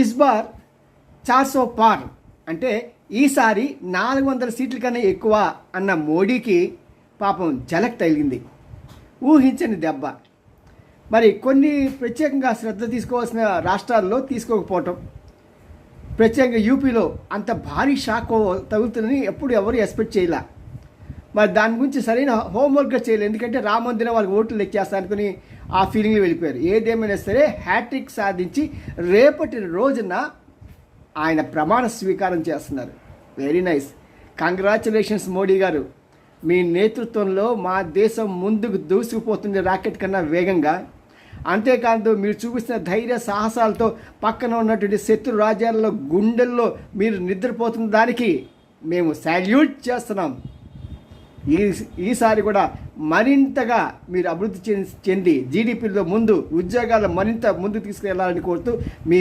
Is bar 400 పార్ అంటే ఈసారి 400 సీట్ల కన్నా ఎక్కువ అన్న మోడీకి పాపం జలక్ తగిలింది. ఊహించని దెబ్బ. మరి కొన్ని ప్రత్యేకంగా శ్రద్ధ తీసుకోవాల్సిన రాష్ట్రాల్లో తీసుకోకపోవటం, ప్రత్యేకంగా యూపీలో అంత భారీ షాక్ తగులుతుందని ఎప్పుడు ఎవరు ఎక్స్పెక్ట్ చేయలే. మరి దాని గురించి సరైన హోంవర్క్గా చేయలేదు. ఎందుకంటే రామ మందిరం వాళ్ళకి ఓట్లు లెక్కేస్తా అనుకుని ఆ ఫీలింగ్లో వెళ్ళిపోయారు. ఏదేమైనా సరే హ్యాట్రిక్ సాధించి రేపటి రోజున ఆయన ప్రమాణ స్వీకారం చేస్తున్నారు. Very nice. కంగ్రాచులేషన్స్ మోడీ గారు. మీ నేతృత్వంలో మా దేశం ముందుకు దూసుకుపోతుంది రాకెట్ కన్నా వేగంగా. అంతేకాదు మీరు చూపిస్తున్న ధైర్య సాహసాలతో పక్కన ఉన్నటువంటి శత్రు రాజ్యాలలో గుండెల్లో మీరు నిద్రపోతున్న దానికి మేము సాల్యూట్ చేస్తున్నాం. ఈసారి కూడా మరింతగా మీరు అభివృద్ధి చెంది జీడిపిలో ముందు ఉద్యోగాలు మరింత ముందుకు తీసుకెళ్లాలని కోరుతూ మీ